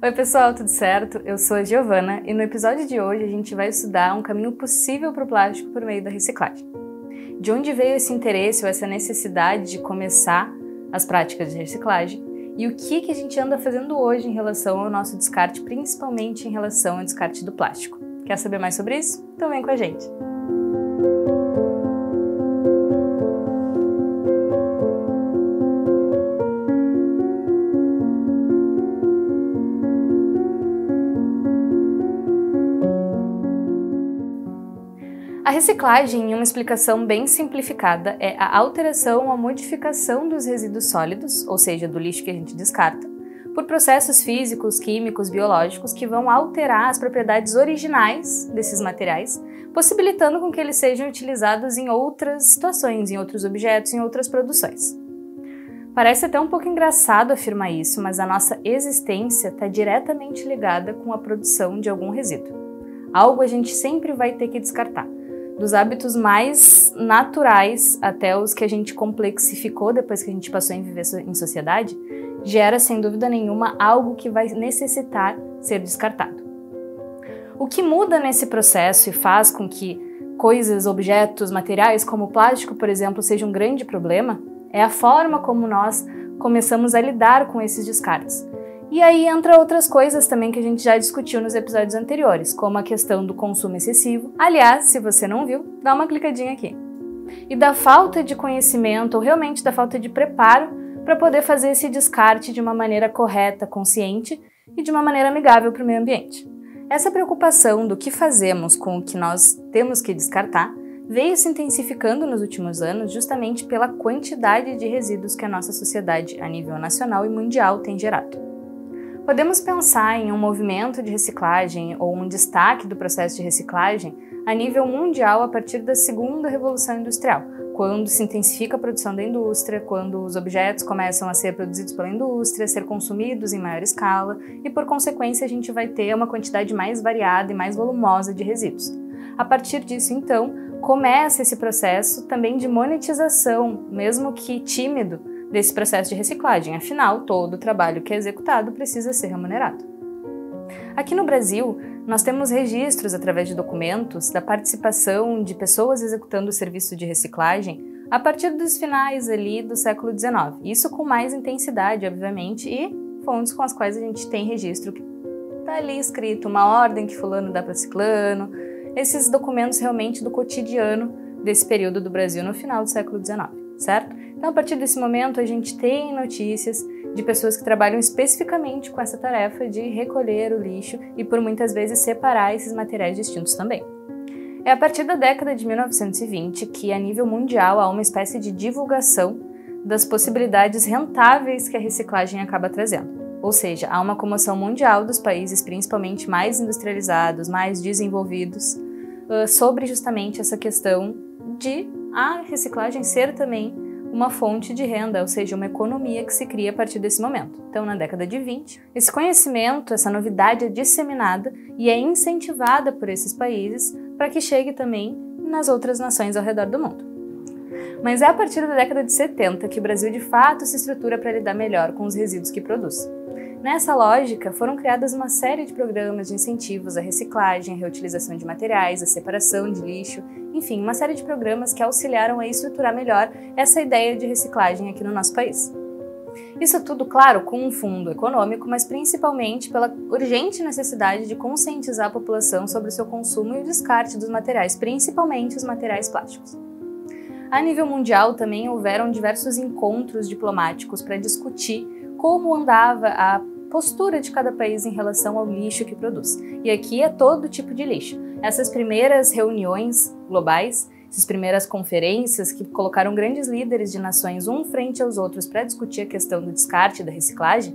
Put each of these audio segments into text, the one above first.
Oi pessoal, tudo certo? Eu sou a Giovana e no episódio de hoje a gente vai estudar um caminho possível para o plástico por meio da reciclagem. De onde veio esse interesse ou essa necessidade de começar as práticas de reciclagem e o que a gente anda fazendo hoje em relação ao nosso descarte, principalmente em relação ao descarte do plástico. Quer saber mais sobre isso? Então vem com a gente! A reciclagem, em uma explicação bem simplificada, é a alteração ou a modificação dos resíduos sólidos, ou seja, do lixo que a gente descarta, por processos físicos, químicos, biológicos que vão alterar as propriedades originais desses materiais, possibilitando com que eles sejam utilizados em outras situações, em outros objetos, em outras produções. Parece até um pouco engraçado afirmar isso, mas a nossa existência está diretamente ligada com a produção de algum resíduo. Algo a gente sempre vai ter que descartar. Dos hábitos mais naturais até os que a gente complexificou depois que a gente passou a viver em sociedade, gera sem dúvida nenhuma algo que vai necessitar ser descartado. O que muda nesse processo e faz com que coisas, objetos, materiais como o plástico, por exemplo, seja um grande problema, é a forma como nós começamos a lidar com esses descartes. E aí entra outras coisas também que a gente já discutiu nos episódios anteriores, como a questão do consumo excessivo. Aliás, se você não viu, dá uma clicadinha aqui. E da falta de conhecimento, ou realmente da falta de preparo, para poder fazer esse descarte de uma maneira correta, consciente e de uma maneira amigável para o meio ambiente. Essa preocupação do que fazemos com o que nós temos que descartar veio se intensificando nos últimos anos justamente pela quantidade de resíduos que a nossa sociedade, a nível nacional e mundial, tem gerado. Podemos pensar em um movimento de reciclagem ou um destaque do processo de reciclagem a nível mundial a partir da segunda revolução industrial, quando se intensifica a produção da indústria, quando os objetos começam a ser produzidos pela indústria, a ser consumidos em maior escala e, por consequência, a gente vai ter uma quantidade mais variada e mais volumosa de resíduos. A partir disso, então, começa esse processo também de monetização, mesmo que tímido, desse processo de reciclagem. Afinal, todo o trabalho que é executado precisa ser remunerado. Aqui no Brasil, nós temos registros através de documentos da participação de pessoas executando o serviço de reciclagem a partir dos finais ali do século XIX. Isso com mais intensidade, obviamente, e fontes com as quais a gente tem registro que está ali escrito uma ordem que fulano dá para ciclano, esses documentos realmente do cotidiano desse período do Brasil no final do século XIX, certo? Então, a partir desse momento, a gente tem notícias de pessoas que trabalham especificamente com essa tarefa de recolher o lixo e, por muitas vezes, separar esses materiais distintos também. É a partir da década de 1920 que, a nível mundial, há uma espécie de divulgação das possibilidades rentáveis que a reciclagem acaba trazendo. Ou seja, há uma comoção mundial dos países, principalmente mais industrializados, mais desenvolvidos, sobre justamente essa questão de a reciclagem ser também uma fonte de renda, ou seja, uma economia que se cria a partir desse momento. Então, na década de 20, esse conhecimento, essa novidade é disseminada e é incentivada por esses países para que chegue também nas outras nações ao redor do mundo. Mas é a partir da década de 70 que o Brasil de fato se estrutura para lidar melhor com os resíduos que produz. Nessa lógica, foram criadas uma série de programas de incentivos à reciclagem, à reutilização de materiais, à separação de lixo, enfim, uma série de programas que auxiliaram a estruturar melhor essa ideia de reciclagem aqui no nosso país. Isso tudo, claro, com um fundo econômico, mas principalmente pela urgente necessidade de conscientizar a população sobre o seu consumo e o descarte dos materiais, principalmente os materiais plásticos. A nível mundial também houveram diversos encontros diplomáticos para discutir como andava a postura de cada país em relação ao lixo que produz. E aqui é todo tipo de lixo. Essas primeiras reuniões globais, essas primeiras conferências que colocaram grandes líderes de nações um frente aos outros para discutir a questão do descarte e da reciclagem,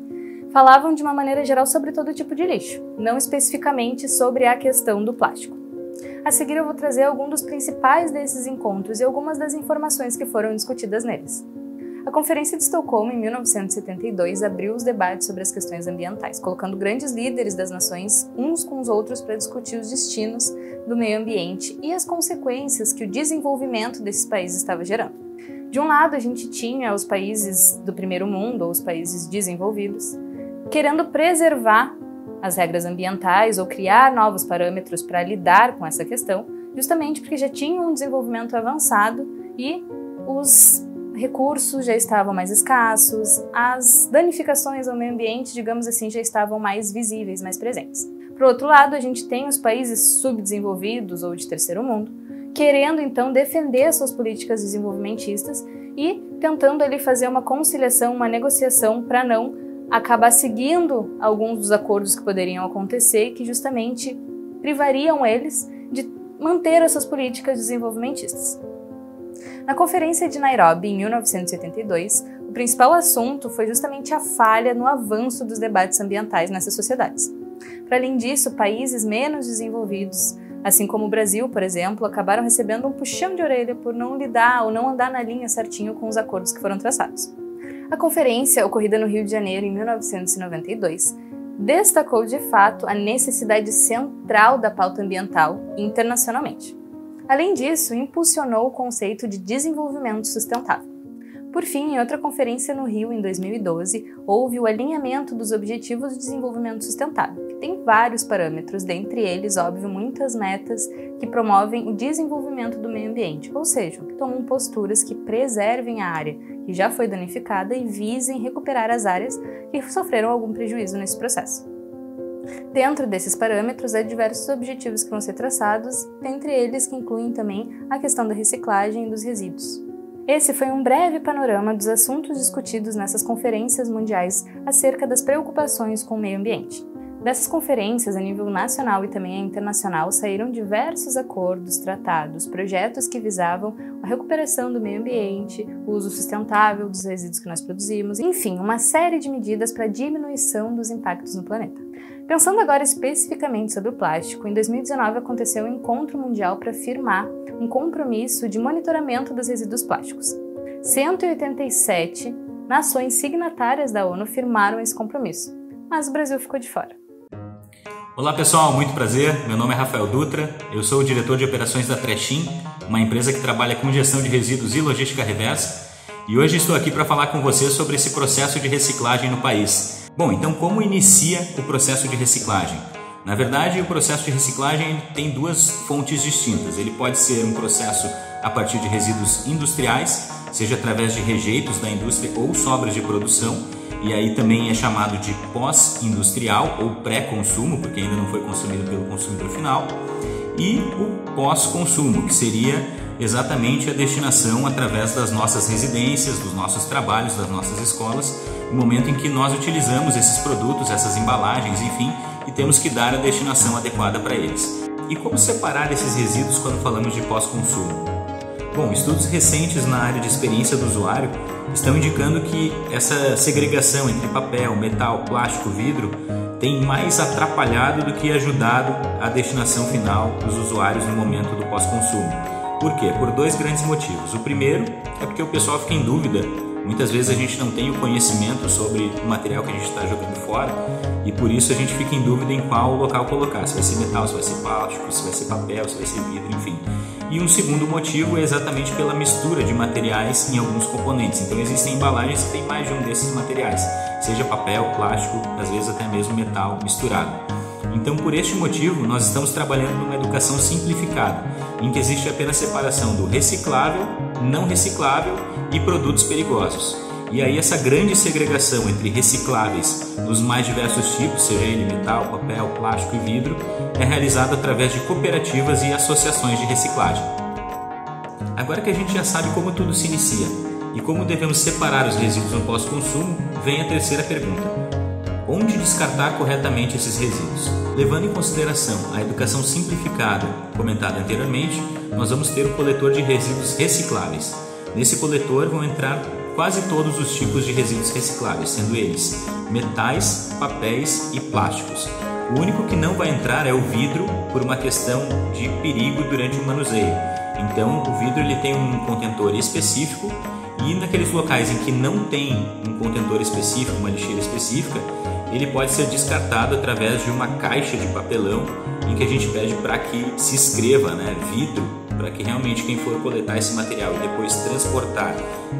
falavam de uma maneira geral sobre todo tipo de lixo, não especificamente sobre a questão do plástico. A seguir eu vou trazer alguns dos principais desses encontros e algumas das informações que foram discutidas neles. A Conferência de Estocolmo, em 1972, abriu os debates sobre as questões ambientais, colocando grandes líderes das nações uns com os outros para discutir os destinos do meio ambiente e as consequências que o desenvolvimento desses países estava gerando. De um lado, a gente tinha os países do primeiro mundo, ou os países desenvolvidos, querendo preservar as regras ambientais ou criar novos parâmetros para lidar com essa questão, justamente porque já tinham um desenvolvimento avançado e os recursos já estavam mais escassos, as danificações ao meio ambiente, digamos assim, já estavam mais visíveis, mais presentes. Por outro lado, a gente tem os países subdesenvolvidos ou de terceiro mundo, querendo então defender suas políticas desenvolvimentistas e tentando ali fazer uma conciliação, uma negociação para não acabar seguindo alguns dos acordos que poderiam acontecer, que justamente privariam eles de manter essas políticas desenvolvimentistas. Na Conferência de Nairobi, em 1982, o principal assunto foi justamente a falha no avanço dos debates ambientais nessas sociedades. Para além disso, países menos desenvolvidos, assim como o Brasil, por exemplo, acabaram recebendo um puxão de orelha por não lidar ou não andar na linha certinho com os acordos que foram traçados. A conferência, ocorrida no Rio de Janeiro em 1992, destacou de fato a necessidade central da pauta ambiental internacionalmente. Além disso, impulsionou o conceito de desenvolvimento sustentável. Por fim, em outra conferência no Rio, em 2012, houve o alinhamento dos Objetivos de Desenvolvimento Sustentável, que tem vários parâmetros, dentre eles, óbvio, muitas metas que promovem o desenvolvimento do meio ambiente, ou seja, que tomam posturas que preservem a área que já foi danificada e visem recuperar as áreas que sofreram algum prejuízo nesse processo. Dentro desses parâmetros, há diversos objetivos que vão ser traçados, dentre eles que incluem também a questão da reciclagem e dos resíduos. Esse foi um breve panorama dos assuntos discutidos nessas conferências mundiais acerca das preocupações com o meio ambiente. Dessas conferências, a nível nacional e também internacional, saíram diversos acordos, tratados, projetos que visavam a recuperação do meio ambiente, o uso sustentável dos resíduos que nós produzimos, enfim, uma série de medidas para a diminuição dos impactos no planeta. Pensando agora especificamente sobre o plástico, em 2019 aconteceu um encontro mundial para firmar um compromisso de monitoramento dos resíduos plásticos. 187 nações signatárias da ONU firmaram esse compromisso, mas o Brasil ficou de fora. Olá pessoal, muito prazer, meu nome é Rafael Dutra, eu sou o diretor de operações da Trechin, uma empresa que trabalha com gestão de resíduos e logística reversa, e hoje estou aqui para falar com você sobre esse processo de reciclagem no país. Bom, então como inicia o processo de reciclagem? Na verdade, o processo de reciclagem tem duas fontes distintas. Ele pode ser um processo a partir de resíduos industriais, seja através de rejeitos da indústria ou sobras de produção, e aí também é chamado de pós-industrial ou pré-consumo, porque ainda não foi consumido pelo consumidor final, e o pós-consumo, que seria exatamente a destinação através das nossas residências, dos nossos trabalhos, das nossas escolas, no momento em que nós utilizamos esses produtos, essas embalagens, enfim, e temos que dar a destinação adequada para eles. E como separar esses resíduos quando falamos de pós-consumo? Bom, estudos recentes na área de experiência do usuário estão indicando que essa segregação entre papel, metal, plástico, vidro tem mais atrapalhado do que ajudado a destinação final dos usuários no momento do pós-consumo. Por quê? Por dois grandes motivos. O primeiro é porque o pessoal fica em dúvida. Muitas vezes a gente não tem o conhecimento sobre o material que a gente está jogando fora e por isso a gente fica em dúvida em qual local colocar, se vai ser metal, se vai ser plástico, se vai ser papel, se vai ser vidro, enfim. E um segundo motivo é exatamente pela mistura de materiais em alguns componentes. Então existem embalagens que têm mais de um desses materiais, seja papel, plástico, às vezes até mesmo metal misturado. Então por este motivo nós estamos trabalhando numa educação simplificada, em que existe apenas separação do reciclável, não reciclável e produtos perigosos. E aí essa grande segregação entre recicláveis dos mais diversos tipos, seja ele metal, papel, plástico e vidro, é realizada através de cooperativas e associações de reciclagem. Agora que a gente já sabe como tudo se inicia e como devemos separar os resíduos no pós-consumo, vem a terceira pergunta: onde descartar corretamente esses resíduos? Levando em consideração a educação simplificada comentada anteriormente, nós vamos ter o coletor de resíduos recicláveis. Nesse coletor vão entrar quase todos os tipos de resíduos recicláveis, sendo eles metais, papéis e plásticos. O único que não vai entrar é o vidro, por uma questão de perigo durante o manuseio. Então o vidro ele tem um contentor específico e naqueles locais em que não tem um contentor específico, uma lixeira específica, ele pode ser descartado através de uma caixa de papelão em que a gente pede para que se escreva, vidro, para que realmente quem for coletar esse material e depois transportar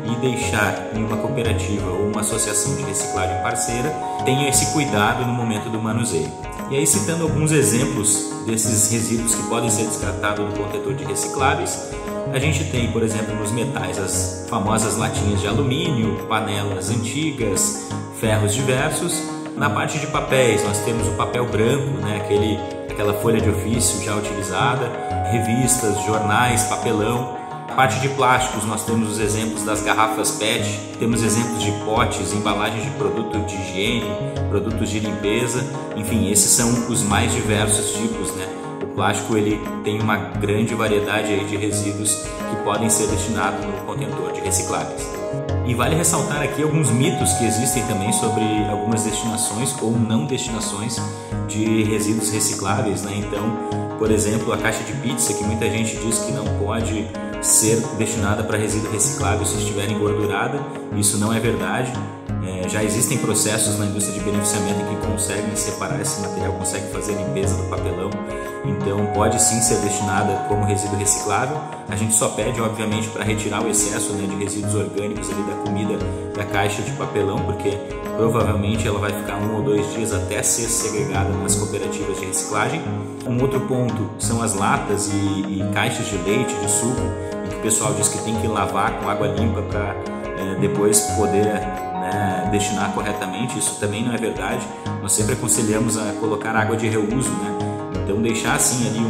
e deixar em uma cooperativa ou uma associação de reciclagem parceira tenha esse cuidado no momento do manuseio. E aí, citando alguns exemplos desses resíduos que podem ser descartados do contentor de recicláveis, a gente tem, por exemplo, nos metais, as famosas latinhas de alumínio, panelas antigas, ferros diversos. Na parte de papéis, nós temos o papel branco, né, aquela folha de ofício já utilizada, revistas, jornais, papelão. Na parte de plásticos, nós temos os exemplos das garrafas PET, temos exemplos de potes, embalagens de produtos de higiene, produtos de limpeza, enfim, esses são os mais diversos tipos, né? O plástico ele tem uma grande variedade aí de resíduos que podem ser destinados no contentor de recicláveis. E vale ressaltar aqui alguns mitos que existem também sobre algumas destinações ou não destinações de resíduos recicláveis, né? Então, por exemplo, a caixa de pizza, que muita gente diz que não pode ser destinada para resíduo reciclável se estiver engordurada, isso não é verdade. Já existem processos na indústria de beneficiamento que conseguem separar esse material, conseguem fazer a limpeza do papelão, então pode sim ser destinada como resíduo reciclável. A gente só pede, obviamente, para retirar o excesso, né, de resíduos orgânicos ali da comida da caixa de papelão, porque provavelmente ela vai ficar 1 ou 2 dias até ser segregada nas cooperativas de reciclagem. Um outro ponto são as latas e caixas de leite, de suco, em que o pessoal diz que tem que lavar com água limpa para depois poder destinar corretamente. Isso também não é verdade. Nós sempre aconselhamos a colocar água de reuso, né? Então deixar assim ali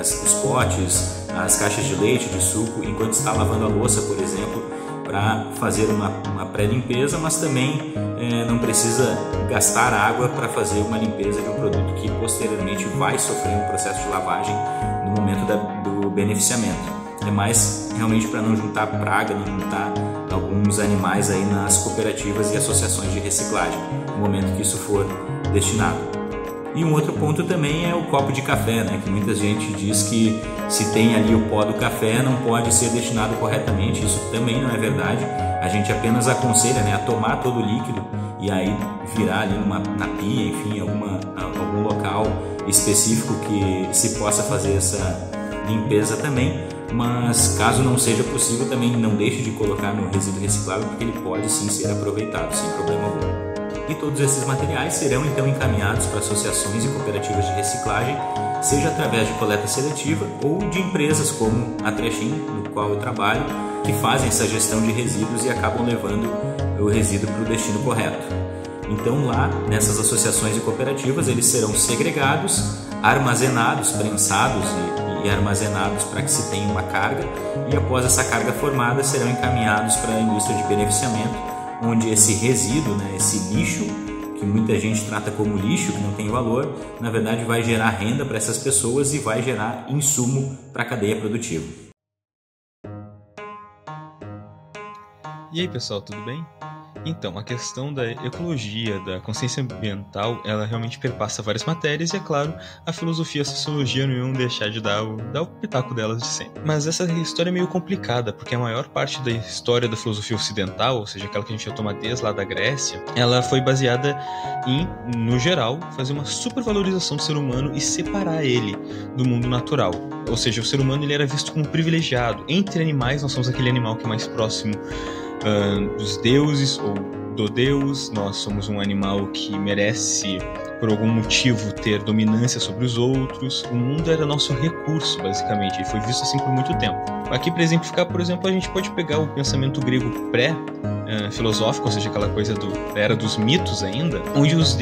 os potes, as caixas de leite, de suco, enquanto está lavando a louça, por exemplo, para fazer uma pré-limpeza, mas também não precisa gastar água para fazer uma limpeza de um produto que posteriormente vai sofrer um processo de lavagem no momento do beneficiamento. É mais realmente para não juntar praga, não juntar alguns animais aí nas cooperativas e associações de reciclagem, no momento que isso for destinado. E um outro ponto também é o copo de café, né? Que muita gente diz que se tem ali o pó do café não pode ser destinado corretamente. Isso também não é verdade. A gente apenas aconselha, né, a tomar todo o líquido e aí virar ali na pia, enfim, algum local específico que se possa fazer essa limpeza também. Mas caso não seja possível, também não deixe de colocar no resíduo reciclável, porque ele pode sim ser aproveitado sem problema algum. E todos esses materiais serão então encaminhados para associações e cooperativas de reciclagem, seja através de coleta seletiva ou de empresas como a Trechin, no qual eu trabalho, que fazem essa gestão de resíduos e acabam levando o resíduo para o destino correto. Então lá, nessas associações e cooperativas, eles serão segregados, armazenados, prensados e armazenados para que se tenha uma carga, e após essa carga formada serão encaminhados para a indústria de beneficiamento, onde esse resíduo, né, esse lixo, que muita gente trata como lixo, que não tem valor, na verdade vai gerar renda para essas pessoas e vai gerar insumo para a cadeia produtiva. E aí pessoal, tudo bem? Então, a questão da ecologia, da consciência ambiental, ela realmente perpassa várias matérias e, é claro, a filosofia e a sociologia não iam deixar de dar o pitaco delas de sempre. Mas essa história é meio complicada, porque a maior parte da história da filosofia ocidental, ou seja, aquela que a gente retoma desde lá da Grécia, ela foi baseada em, no geral, fazer uma supervalorização do ser humano e separar ele do mundo natural. Ou seja, o ser humano ele era visto como privilegiado. Entre animais, nós somos aquele animal que é mais próximo dos deuses ou do deus, nós somos um animal que merece por algum motivo ter dominância sobre os outros. O mundo era nosso recurso, basicamente, e foi visto assim por muito tempo. Aqui, para exemplificar, por exemplo, a gente pode pegar o pensamento grego pré-filosófico, ou seja, aquela coisa da era dos mitos ainda, onde os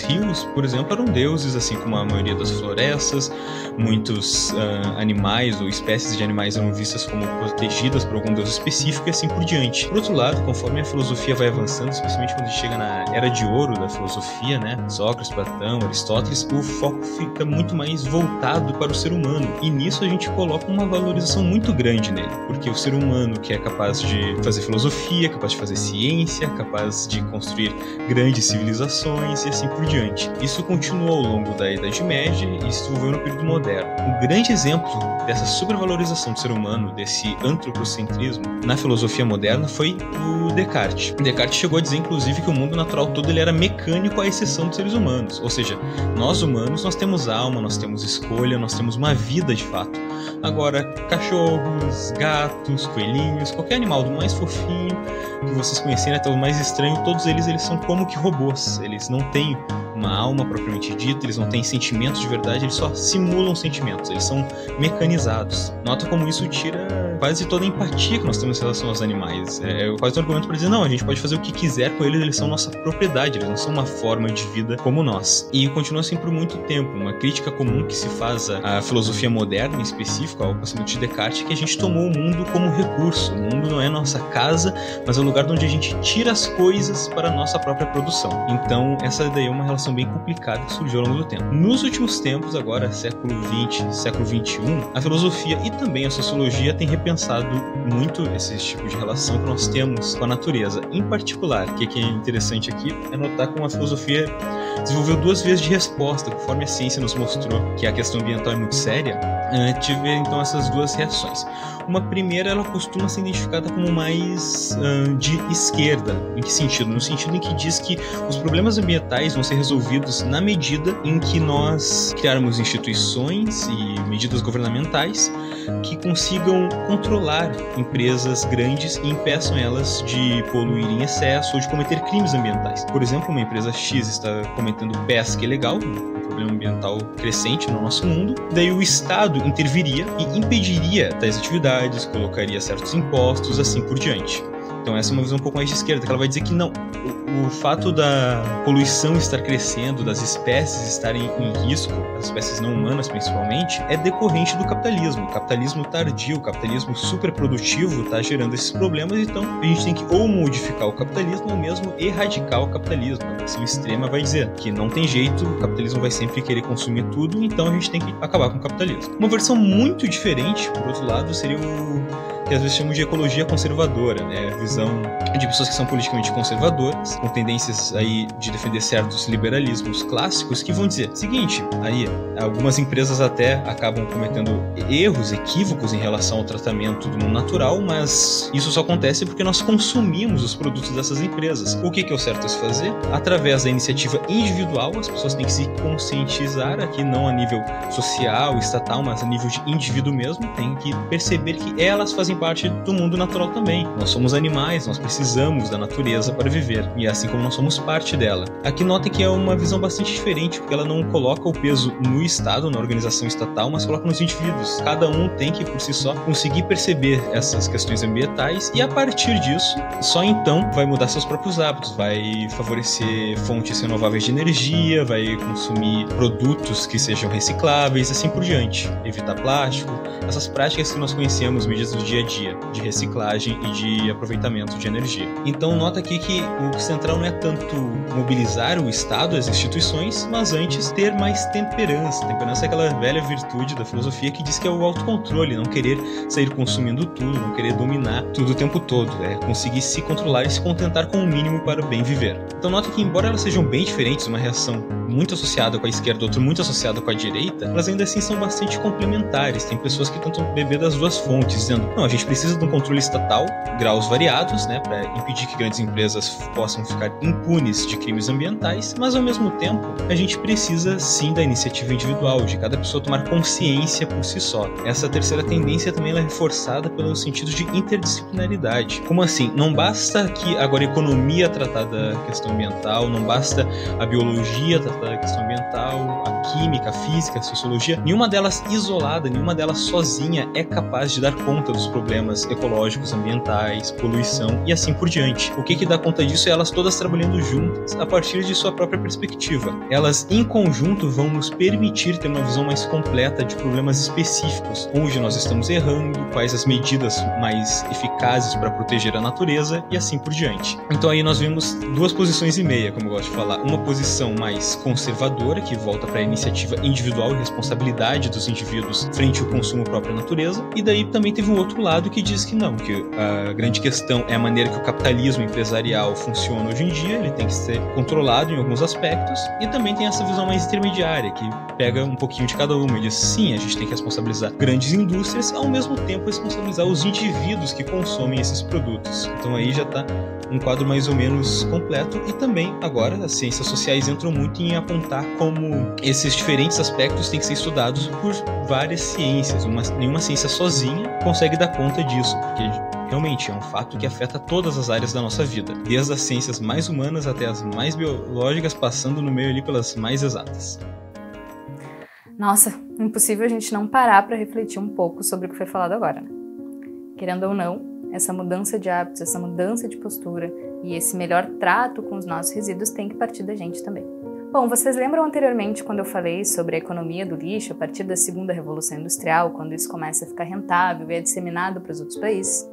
rios, por exemplo, eram deuses, assim como a maioria das florestas. Muitos animais ou espécies de animais eram vistas como protegidas por algum deus específico e assim por diante. Por outro lado, conforme a filosofia vai avançando, especialmente quando chega na era de ouro da filosofia, né, Sócrates, Platão, Aristóteles, o foco fica muito mais voltado para o ser humano. E nisso a gente coloca uma valorização muito grande nele, porque o ser humano que é capaz de fazer filosofia, capaz de fazer ciência, capaz de construir grandes civilizações e assim por diante. Isso continuou ao longo da Idade Média e se desenvolveu no período moderno. Um grande exemplo dessa supervalorização do ser humano, desse antropocentrismo na filosofia moderna foi o Descartes. Descartes chegou a dizer, inclusive, que o mundo natural todo ele era mecânico à exceção dos seres humanos. Ou seja, nós humanos, nós temos alma, nós temos escolha, nós temos uma vida de fato. Agora, cachorros, gatos, coelhinhos, qualquer animal do mais fofinho que vocês conhecerem até o mais estranho, todos eles são como que robôs. Eles não têm uma alma propriamente dita, eles não têm sentimentos de verdade, eles só simulam sentimentos, eles são mecanizados. Nota como isso tira quase toda a empatia que nós temos em relação aos animais. É quase um argumento para dizer, não, a gente pode fazer o que quiser com eles, eles são nossa propriedade, eles não são uma forma de vida como nós. E continua assim por muito tempo. Uma crítica comum que se faz à filosofia moderna, em específico, ao pensamento de Descartes, é que a gente tomou o mundo como recurso. O mundo não é nossa casa, mas é o lugar onde a gente tira as coisas para a nossa própria produção. Então, essa daí é uma relação bem complicada que surgiu ao longo do tempo. Nos últimos tempos, agora século XX, século XXI, a filosofia e também a sociologia têm repensado muito esse tipo de relação que nós temos com a natureza. Em particular, o que é interessante aqui é notar como a filosofia desenvolveu duas vias de resposta, conforme a ciência nos mostrou que a questão ambiental é muito séria. Tive então essas duas reações. Uma primeira, ela costuma ser identificada como mais de esquerda. Em que sentido? No sentido em que diz que os problemas ambientais vão ser resolvidos na medida em que nós criarmos instituições e medidas governamentais que consigam controlar empresas grandes e impeçam elas de poluir em excesso ou de cometer crimes ambientais. Por exemplo, uma empresa X está cometendo pesca ilegal, um problema ambiental crescente no nosso mundo, daí o Estado interviria e impediria tais atividades, colocaria certos impostos, assim por diante. Então essa é uma visão um pouco mais de esquerda, que ela vai dizer que não, o fato da poluição estar crescendo, das espécies estarem em risco, as espécies não humanas principalmente, é decorrente do capitalismo. O capitalismo tardio, o capitalismo superprodutivo está gerando esses problemas, então a gente tem que ou modificar o capitalismo ou mesmo erradicar o capitalismo. A versão extrema vai dizer que não tem jeito, o capitalismo vai sempre querer consumir tudo, então a gente tem que acabar com o capitalismo. Uma versão muito diferente, por outro lado, seria o que às vezes chamam de ecologia conservadora, né? A visão de pessoas que são politicamente conservadoras, com tendências aí de defender certos liberalismos clássicos, que vão dizer o seguinte, aí algumas empresas até acabam cometendo erros, equívocos em relação ao tratamento do mundo natural, mas isso só acontece porque nós consumimos os produtos dessas empresas. O que é o certo a se fazer? Através da iniciativa individual, as pessoas têm que se conscientizar aqui, não a nível social, estatal, mas a nível de indivíduo mesmo, tem que perceber que elas fazem parte do mundo natural também. Nós somos animais, nós precisamos da natureza para viver, e assim como nós somos parte dela. Aqui notem que é uma visão bastante diferente, porque ela não coloca o peso no Estado, na organização estatal, mas coloca nos indivíduos. Cada um tem que, por si só, conseguir perceber essas questões ambientais e, a partir disso, só então vai mudar seus próprios hábitos, vai favorecer fontes renováveis de energia, vai consumir produtos que sejam recicláveis, assim por diante. Evitar plástico, essas práticas que nós conhecemos, medidas do dia a dia, de reciclagem e de aproveitamento de energia. Então nota aqui que o central não é tanto mobilizar o Estado, as instituições, mas antes ter mais temperança. Temperança é aquela velha virtude da filosofia que diz que é o autocontrole, não querer sair consumindo tudo, não querer dominar tudo o tempo todo, é conseguir se controlar e se contentar com o mínimo para o bem viver. Então nota que, embora elas sejam bem diferentes, uma reação muito associada com a esquerda, outra muito associada com a direita, elas ainda assim são bastante complementares. Tem pessoas que tentam beber das duas fontes, dizendo, não, a gente precisa de um controle estatal, graus variados, né, para impedir que grandes empresas possam ficar impunes de crimes ambientais, mas ao mesmo tempo a gente precisa sim da iniciativa individual, de cada pessoa tomar consciência por si só. Essa terceira tendência também é reforçada pelo sentido de interdisciplinaridade. Como assim? Não basta que agora a economia tratar da questão ambiental, não basta a biologia tratar da questão ambiental, a química, a física, a sociologia, nenhuma delas isolada, nenhuma delas sozinha é capaz de dar conta dos problemas ecológicos, ambientais, poluição e assim por diante. O que dá conta disso é elas todas trabalhando juntas a partir de sua própria perspectiva. Elas em conjunto vão nos permitir ter uma visão mais completa de problemas específicos, onde nós estamos errando, quais as medidas mais eficazes para proteger a natureza e assim por diante. Então aí nós vemos duas posições e meia, como eu gosto de falar. Uma posição mais conservadora, que volta para a iniciativa individual e responsabilidade dos indivíduos frente ao consumo próprio da natureza, e daí também teve um outro lado que diz que não, que a grande questão é a maneira que o capitalismo empresarial funciona hoje em dia, ele tem que ser controlado em alguns aspectos, e também tem essa visão mais intermediária, que pega um pouquinho de cada uma e diz, sim, a gente tem que responsabilizar grandes indústrias, ao mesmo tempo responsabilizar os indivíduos que consomem esses produtos. Então aí já está um quadro mais ou menos completo, e também agora as ciências sociais entram muito em apontar como esses diferentes aspectos têm que ser estudados por várias ciências. Nenhuma ciência sozinha consegue dar conta disso, porque Realmente, é um fato que afeta todas as áreas da nossa vida, desde as ciências mais humanas até as mais biológicas, passando no meio ali pelas mais exatas. Nossa, impossível a gente não parar para refletir um pouco sobre o que foi falado agora, né? Querendo ou não, essa mudança de hábitos, essa mudança de postura e esse melhor trato com os nossos resíduos tem que partir da gente também. Bom, vocês lembram anteriormente quando eu falei sobre a economia do lixo a partir da segunda revolução industrial, quando isso começa a ficar rentável e é disseminado para os outros países?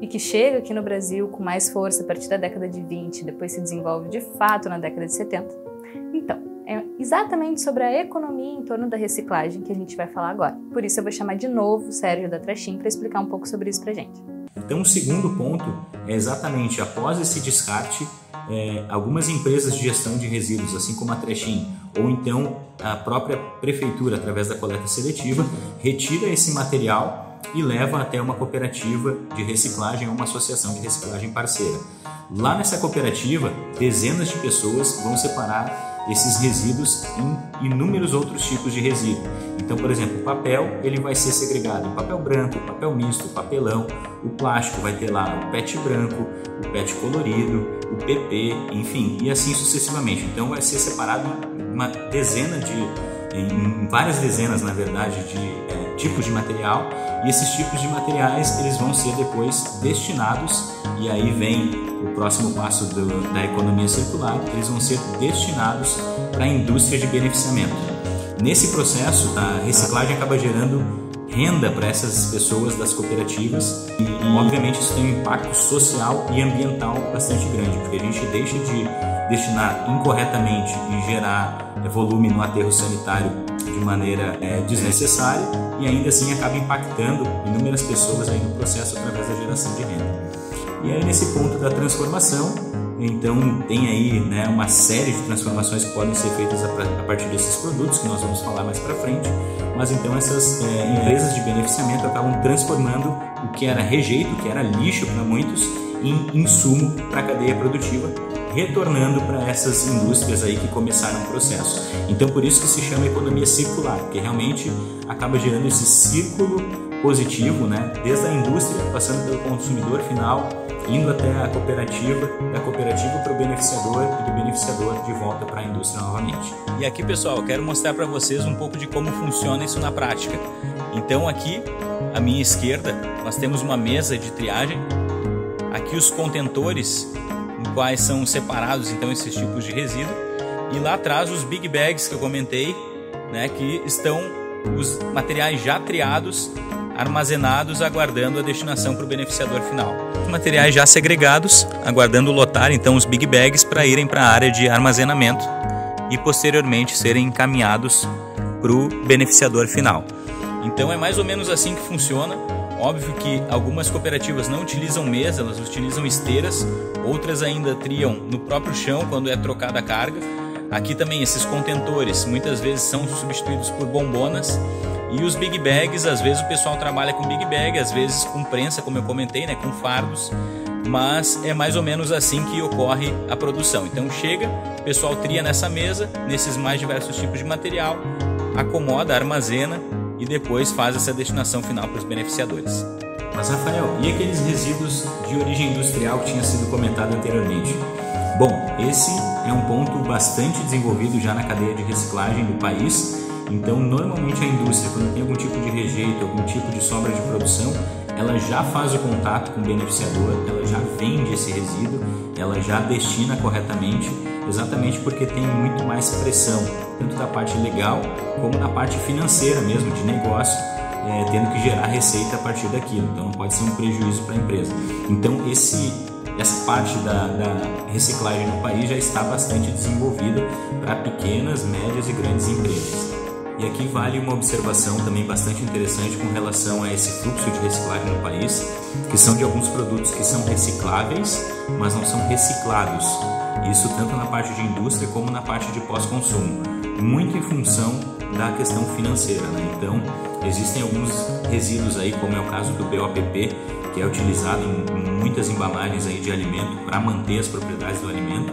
E que chega aqui no Brasil com mais força a partir da década de 20, depois se desenvolve de fato na década de 70? Então, é exatamente sobre a economia em torno da reciclagem que a gente vai falar agora. Por isso eu vou chamar de novo o Sérgio da Trechim para explicar um pouco sobre isso pra gente. Então, o segundo ponto é exatamente após esse descarte, algumas empresas de gestão de resíduos, assim como a Trechim, ou então a própria prefeitura, através da coleta seletiva, retira esse material e leva até uma cooperativa de reciclagem ou uma associação de reciclagem parceira. Lá nessa cooperativa, dezenas de pessoas vão separar esses resíduos em inúmeros outros tipos de resíduo. Então, por exemplo, o papel ele vai ser segregado em papel branco, papel misto, papelão. O plástico vai ter lá o PET branco, o PET colorido, o PP, enfim, e assim sucessivamente. Então, vai ser separado em várias dezenas, na verdade, de tipos de material, e esses tipos de materiais eles vão ser depois destinados, e aí vem o próximo passo da economia circular, eles vão ser destinados para a indústria de beneficiamento. Nesse processo, a reciclagem acaba gerando renda para essas pessoas das cooperativas e obviamente isso tem um impacto social e ambiental bastante grande, porque a gente deixa de destinar incorretamente e gerar volume no aterro sanitário de maneira desnecessária e ainda assim acaba impactando inúmeras pessoas aí no processo através da geração de renda. E aí nesse ponto da transformação, então tem aí uma série de transformações que podem ser feitas a partir desses produtos que nós vamos falar mais para frente, mas então essas empresas de beneficiamento acabam transformando o que era rejeito, o que era lixo para muitos, em insumo para a cadeia produtiva, retornando para essas indústrias aí que começaram o processo. Então por isso que se chama economia circular, porque realmente acaba gerando esse círculo positivo, desde a indústria, passando pelo consumidor final, indo até a cooperativa, da cooperativa para o beneficiador e do beneficiador de volta para a indústria novamente. E aqui, pessoal, eu quero mostrar para vocês um pouco de como funciona isso na prática. Então aqui, à minha esquerda, nós temos uma mesa de triagem, aqui os contentores em quais são separados então esses tipos de resíduo, e lá atrás os big bags que eu comentei, que estão os materiais já triados, armazenados, aguardando a destinação para o beneficiador final. Materiais já segregados, aguardando lotar então os big bags para irem para a área de armazenamento e posteriormente serem encaminhados para o beneficiador final. Então é mais ou menos assim que funciona. Óbvio que algumas cooperativas não utilizam mesa, elas utilizam esteiras, outras ainda triam no próprio chão quando é trocada a carga. Aqui também esses contentores muitas vezes são substituídos por bombonas. E os big bags, às vezes o pessoal trabalha com big bag, às vezes com prensa, como eu comentei, com fardos, mas é mais ou menos assim que ocorre a produção. Então chega, o pessoal tria nessa mesa, nesses mais diversos tipos de material, acomoda, armazena e depois faz essa destinação final para os beneficiadores. Mas Rafael, e aqueles resíduos de origem industrial que tinha sido comentado anteriormente? Bom, esse é um ponto bastante desenvolvido já na cadeia de reciclagem do país. Então, normalmente a indústria, quando tem algum tipo de rejeito, algum tipo de sobra de produção, ela já faz o contato com o beneficiador, ela já vende esse resíduo, ela já destina corretamente, exatamente porque tem muito mais pressão, tanto da parte legal como da parte financeira mesmo, de negócio, tendo que gerar receita a partir daquilo. Então, não pode ser um prejuízo para a empresa. Então, essa parte da reciclagem no país já está bastante desenvolvida para pequenas, médias e grandes empresas. E aqui vale uma observação também bastante interessante com relação a esse fluxo de reciclagem no país, que são de alguns produtos que são recicláveis, mas não são reciclados. Isso tanto na parte de indústria como na parte de pós-consumo, muito em função da questão financeira. Então, existem alguns resíduos aí, como é o caso do BOPP, que é utilizado em muitas embalagens aí de alimento para manter as propriedades do alimento,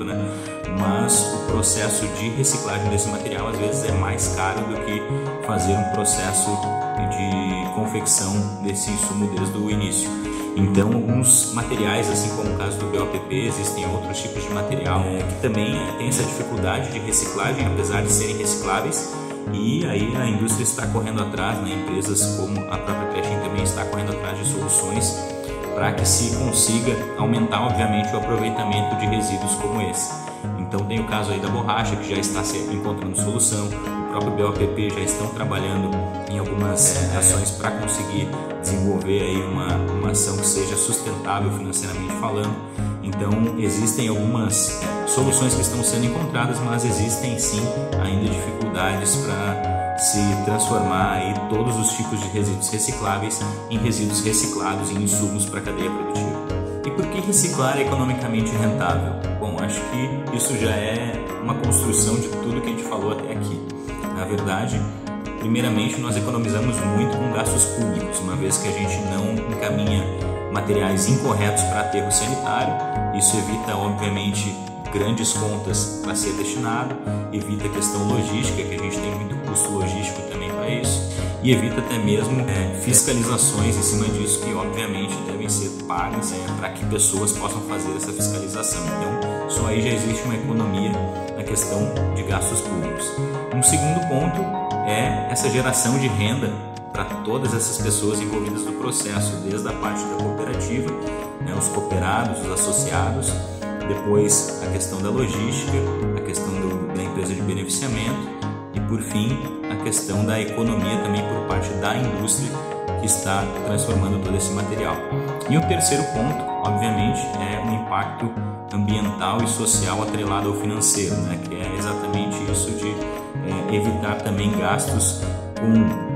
mas o processo de reciclagem desse material às vezes é mais caro do que fazer um processo de confecção desse insumo desde o início. Então, alguns materiais, assim como o caso do BOPP, existem outros tipos de material que também tem essa dificuldade de reciclagem, apesar de serem recicláveis. E aí a indústria está correndo atrás, né? Empresas como a própria Trechin também está correndo atrás de soluções para que se consiga aumentar, obviamente, o aproveitamento de resíduos como esse. Então tem o caso aí da borracha, que já está encontrando solução, o próprio BOPP já estão trabalhando em algumas ações para conseguir desenvolver aí uma ação que seja sustentável financeiramente falando. Então existem algumas soluções que estão sendo encontradas, mas existem sim ainda dificuldades para se transformar aí todos os tipos de resíduos recicláveis em resíduos reciclados em insumos para a cadeia produtiva. E por que reciclar é economicamente rentável? Bom, acho que isso já é uma construção de tudo que a gente falou até aqui. Na verdade, primeiramente nós economizamos muito com gastos públicos, uma vez que a gente não encaminha materiais incorretos para aterro sanitário. Isso evita, obviamente, grandes contas para ser destinado, evita a questão logística, que a gente tem muito custo logístico também para isso, e evita até mesmo fiscalizações em cima disso, que obviamente devem ser pagas para que pessoas possam fazer essa fiscalização. Então, só aí já existe uma economia na questão de gastos públicos. Um segundo ponto é essa geração de renda para todas essas pessoas envolvidas no processo, desde a parte da cooperativa, né, os cooperados, os associados, depois a questão da logística, a questão da empresa de beneficiamento e, por fim, a questão da economia também por parte da indústria que está transformando todo esse material. E o terceiro ponto, obviamente, é o impacto ambiental e social atrelado ao financeiro, né, que é exatamente isso de evitar também gastos com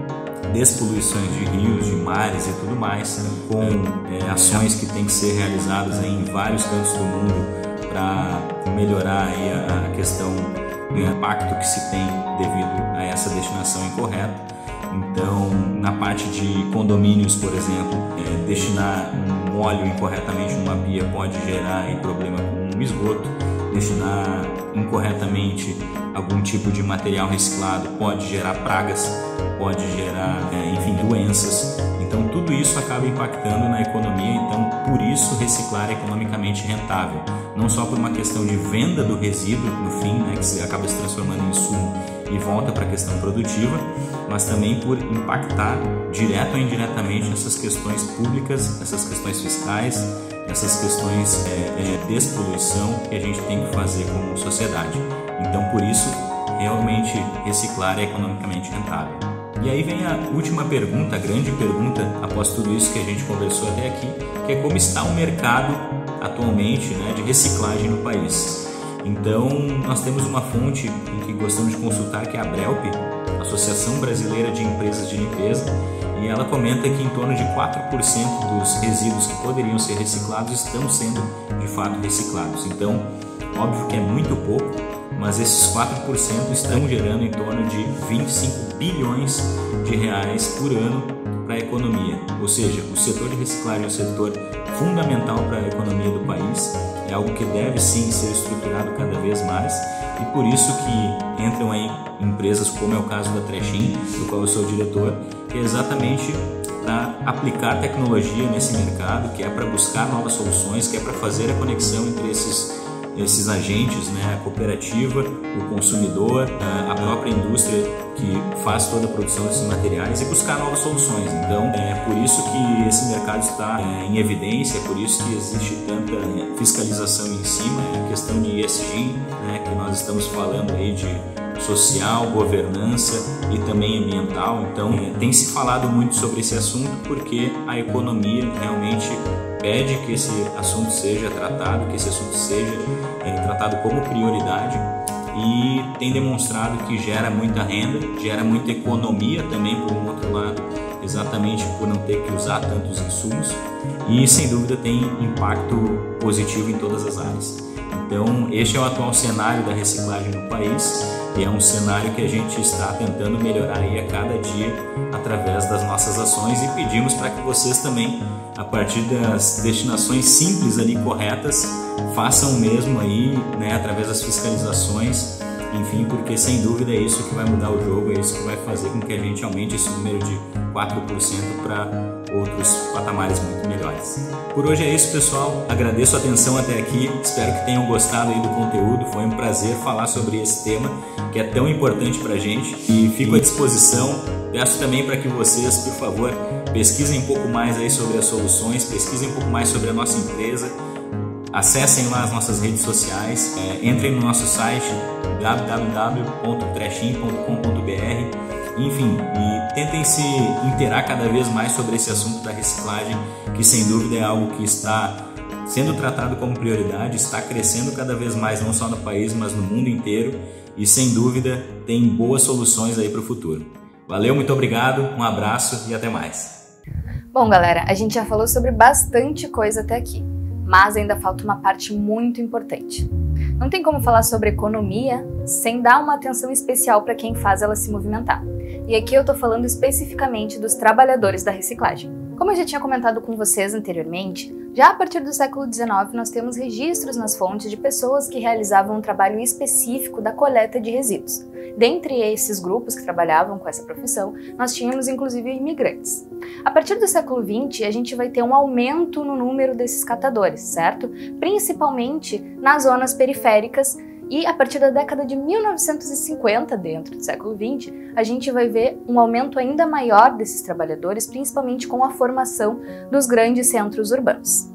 despoluições de rios, de mares e tudo mais, com ações que têm que ser realizadas em vários cantos do mundo para melhorar aí a questão do impacto que se tem devido a essa destinação incorreta. Então, na parte de condomínios, por exemplo, destinar um óleo incorretamente numa pia pode gerar aí problema com um esgoto. Destinar incorretamente algum tipo de material reciclado pode gerar pragas, pode gerar, enfim, doenças. Então tudo isso acaba impactando na economia, então por isso reciclar é economicamente rentável. Não só por uma questão de venda do resíduo no fim, né, que acaba se transformando em insumo e volta para a questão produtiva, mas também por impactar direto ou indiretamente nessas questões públicas, essas questões fiscais, essas questões de despoluição que a gente tem que fazer como sociedade. Então por isso realmente reciclar é economicamente rentável. E aí vem a última pergunta, a grande pergunta após tudo isso que a gente conversou até aqui, que é como está o mercado atualmente, né, de reciclagem no país. Então nós temos uma fonte em que gostamos de consultar, que é a Brelp, Associação Brasileira de Empresas de Limpeza, e ela comenta que em torno de 4% dos resíduos que poderiam ser reciclados estão sendo de fato reciclados. Então, óbvio que é muito pouco, mas esses 4% estão gerando em torno de 25 bilhões de reais por ano para a economia. Ou seja, o setor de reciclagem é um setor fundamental para a economia do país, é algo que deve sim ser estruturado cada vez mais, e por isso que entram aí empresas como é o caso da Trechin, do qual eu sou diretor, que é exatamente para aplicar tecnologia nesse mercado, que é para buscar novas soluções, que é para fazer a conexão entre esses agentes, né, a cooperativa, o consumidor, a própria indústria que faz toda a produção desses materiais e buscar novas soluções. Então é por isso que esse mercado está em evidência, é por isso que existe tanta fiscalização em cima, a questão de ESG, né, que nós estamos falando aí de social, governança e também ambiental. Então tem se falado muito sobre esse assunto porque a economia realmente pede que esse assunto seja tratado, que esse assunto seja tratado como prioridade, e tem demonstrado que gera muita renda, gera muita economia também por um outro lado, exatamente por não ter que usar tantos insumos, e sem dúvida tem impacto positivo em todas as áreas. Então este é o atual cenário da reciclagem no país, e é um cenário que a gente está tentando melhorar aí a cada dia através das nossas ações, e pedimos para que vocês também, a partir das destinações simples ali corretas, façam o mesmo aí, né, através das fiscalizações, enfim, porque sem dúvida é isso que vai mudar o jogo, é isso que vai fazer com que a gente aumente esse número de 4% para outros patamares muito melhores. Por hoje é isso, pessoal. Agradeço a atenção até aqui, espero que tenham gostado aí do conteúdo. Foi um prazer falar sobre esse tema que é tão importante para a gente e fico à disposição. Peço também para que vocês, por favor, pesquisem um pouco mais aí sobre as soluções, pesquisem um pouco mais sobre a nossa empresa, acessem lá as nossas redes sociais, entrem no nosso site www.trechin.com.br, enfim, e tentem se inteirar cada vez mais sobre esse assunto da reciclagem, que sem dúvida é algo que está sendo tratado como prioridade, está crescendo cada vez mais, não só no país, mas no mundo inteiro, e sem dúvida tem boas soluções aí para o futuro. Valeu, muito obrigado, um abraço e até mais. Bom, galera, a gente já falou sobre bastante coisa até aqui, mas ainda falta uma parte muito importante. Não tem como falar sobre economia sem dar uma atenção especial para quem faz ela se movimentar. E aqui eu tô falando especificamente dos trabalhadores da reciclagem. Como eu já tinha comentado com vocês anteriormente, já a partir do século XIX nós temos registros nas fontes de pessoas que realizavam um trabalho específico da coleta de resíduos. Dentre esses grupos que trabalhavam com essa profissão, nós tínhamos inclusive imigrantes. A partir do século XX, a gente vai ter um aumento no número desses catadores, certo? Principalmente nas zonas periféricas. E a partir da década de 1950, dentro do século XX, a gente vai ver um aumento ainda maior desses trabalhadores, principalmente com a formação dos grandes centros urbanos.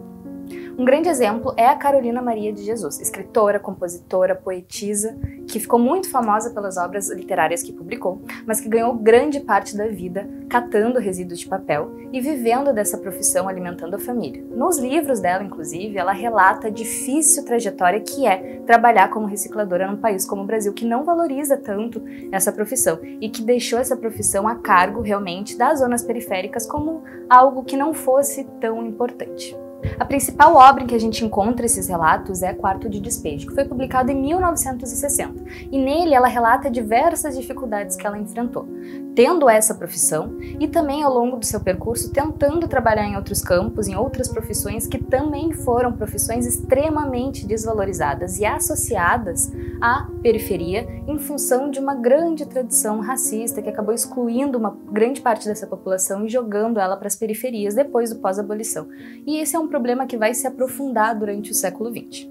Um grande exemplo é a Carolina Maria de Jesus, escritora, compositora, poetisa, que ficou muito famosa pelas obras literárias que publicou, mas que ganhou grande parte da vida catando resíduos de papel e vivendo dessa profissão, alimentando a família. Nos livros dela, inclusive, ela relata a difícil trajetória que é trabalhar como recicladora num país como o Brasil, que não valoriza tanto essa profissão e que deixou essa profissão a cargo realmente das zonas periféricas como algo que não fosse tão importante. A principal obra em que a gente encontra esses relatos é Quarto de Despejo, que foi publicado em 1960, e nele ela relata diversas dificuldades que ela enfrentou, tendo essa profissão e também ao longo do seu percurso tentando trabalhar em outros campos, em outras profissões que também foram profissões extremamente desvalorizadas e associadas à periferia em função de uma grande tradição racista que acabou excluindo uma grande parte dessa população e jogando ela para as periferias depois do pós-abolição. E esse é um problema que vai se aprofundar durante o século XX.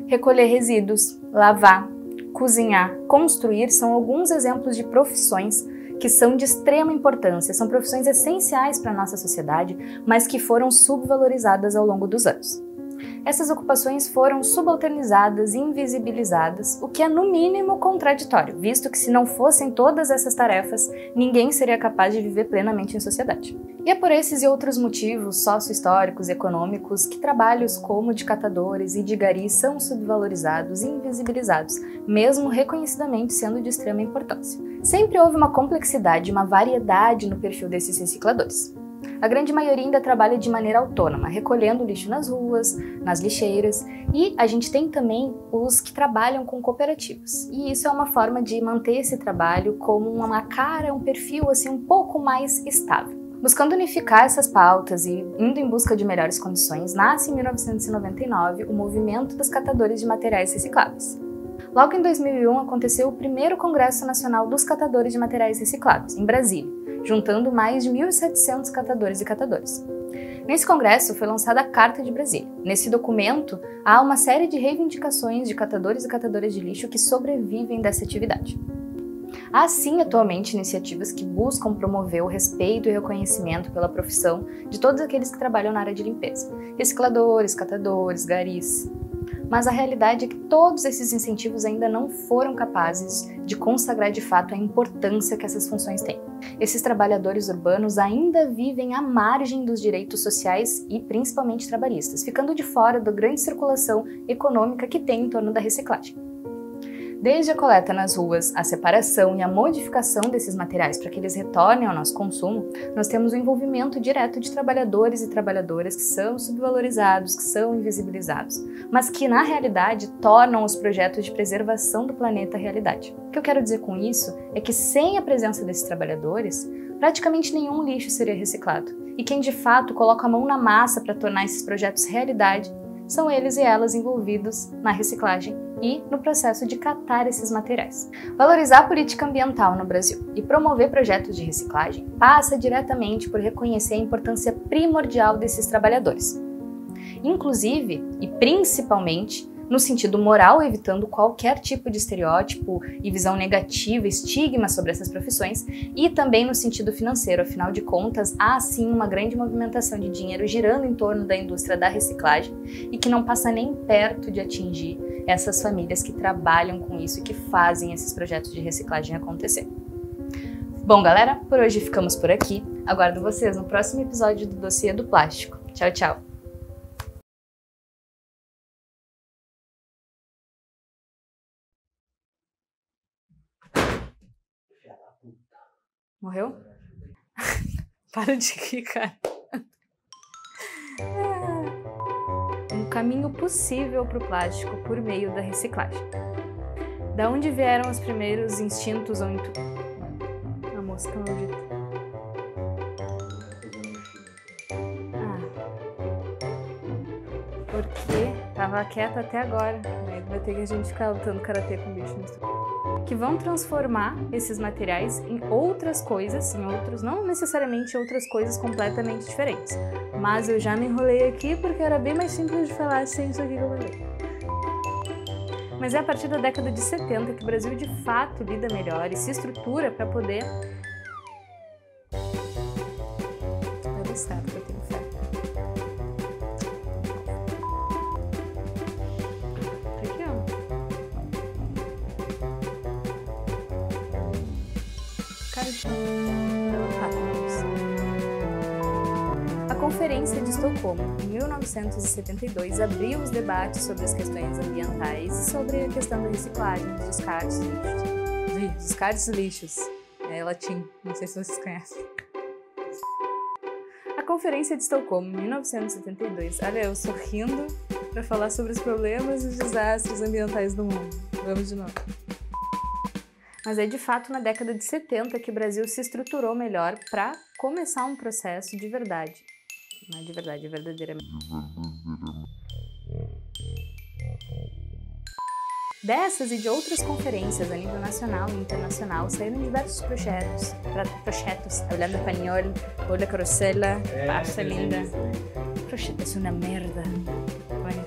Recolher resíduos, lavar, cozinhar, construir são alguns exemplos de profissões que são de extrema importância, são profissões essenciais para a nossa sociedade, mas que foram subvalorizadas ao longo dos anos. Essas ocupações foram subalternizadas e invisibilizadas, o que é no mínimo contraditório, visto que se não fossem todas essas tarefas, ninguém seria capaz de viver plenamente em sociedade. E é por esses e outros motivos sócio-históricos e econômicos que trabalhos como de catadores e de garis são subvalorizados e invisibilizados, mesmo reconhecidamente sendo de extrema importância. Sempre houve uma complexidade e uma variedade no perfil desses recicladores. A grande maioria ainda trabalha de maneira autônoma, recolhendo lixo nas ruas, nas lixeiras, e a gente tem também os que trabalham com cooperativas. E isso é uma forma de manter esse trabalho como uma cara, um perfil assim um pouco mais estável. Buscando unificar essas pautas e indo em busca de melhores condições, nasce em 1999 o Movimento dos Catadores de Materiais Recicláveis. Logo em 2001 aconteceu o primeiro Congresso Nacional dos Catadores de Materiais Recicláveis, em Brasília, juntando mais de 1.700 catadores e catadoras. Nesse congresso foi lançada a Carta de Brasília. Nesse documento há uma série de reivindicações de catadores e catadoras de lixo que sobrevivem dessa atividade. Há sim atualmente iniciativas que buscam promover o respeito e reconhecimento pela profissão de todos aqueles que trabalham na área de limpeza, recicladores, catadores, garis. Mas a realidade é que todos esses incentivos ainda não foram capazes de consagrar de fato a importância que essas funções têm. Esses trabalhadores urbanos ainda vivem à margem dos direitos sociais e principalmente trabalhistas, ficando de fora da grande circulação econômica que tem em torno da reciclagem. Desde a coleta nas ruas, a separação e a modificação desses materiais para que eles retornem ao nosso consumo, nós temos o envolvimento direto de trabalhadores e trabalhadoras que são subvalorizados, que são invisibilizados, mas que na realidade tornam os projetos de preservação do planeta realidade. O que eu quero dizer com isso é que sem a presença desses trabalhadores, praticamente nenhum lixo seria reciclado. E quem de fato coloca a mão na massa para tornar esses projetos realidade são eles e elas envolvidos na reciclagem e no processo de catar esses materiais. Valorizar a política ambiental no Brasil e promover projetos de reciclagem passa diretamente por reconhecer a importância primordial desses trabalhadores. Inclusive, e principalmente, no sentido moral, evitando qualquer tipo de estereótipo e visão negativa, estigma sobre essas profissões, e também no sentido financeiro, afinal de contas, há sim uma grande movimentação de dinheiro girando em torno da indústria da reciclagem e que não passa nem perto de atingir essas famílias que trabalham com isso e que fazem esses projetos de reciclagem acontecer. Bom, galera, por hoje ficamos por aqui. Aguardo vocês no próximo episódio do Dossiê do Plástico. Tchau, tchau! Morreu? Para de rir, cara. Um caminho possível para o plástico por meio da reciclagem. Da onde vieram os primeiros instintos ou A mosca maldita. Porque tava quieta até agora. Vai ter que a gente ficar lutando karatê com o bicho nisso. Que vão transformar esses materiais em outras coisas, não necessariamente outras coisas completamente diferentes. Mas eu já me enrolei aqui porque era bem mais simples de falar sem isso aqui que eu falei. Mas é a partir da década de 70 que o Brasil de fato lida melhor e se estrutura para poder... Vai dar certo, eu tenho fé. Aqui, ó. A Conferência de Estocolmo, em 1972, abriu os debates sobre as questões ambientais e sobre a questão da reciclagem, dos descartes e lixos. Descartes e lixos. É latim, não sei se vocês conhecem. A Conferência de Estocolmo, em 1972. Olha, eu sorrindo para falar sobre os problemas e os desastres ambientais do mundo. Vamos de novo. Mas é de fato na década de 70 que o Brasil se estruturou melhor para começar um processo de verdade. Não é de verdade, é verdadeiramente. Dessas e de outras conferências a nível nacional e internacional saíram diversos projetos, hablando espanhol, hola carosela, passa linda. Projetos é uma merda,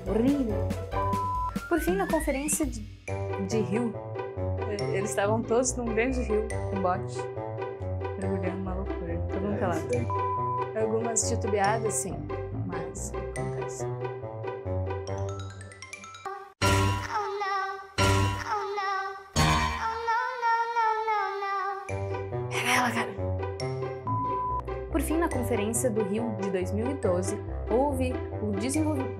horrível. Por fim, na conferência de Rio, eles estavam todos num grande rio, um bote, mergulhando, uma loucura, todo mundo pelado. Algumas titubeadas, sim, mas acontece. Revela, cara! Por fim, na Conferência do Rio de 2012, houve o desenvolvimento...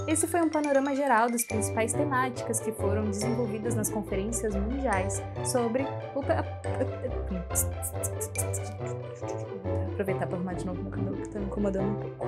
Esse foi um panorama geral das principais temáticas que foram desenvolvidas nas conferências mundiais sobre o... Vou aproveitar para arrumar de novo meu cabelo que está me incomodando um pouco.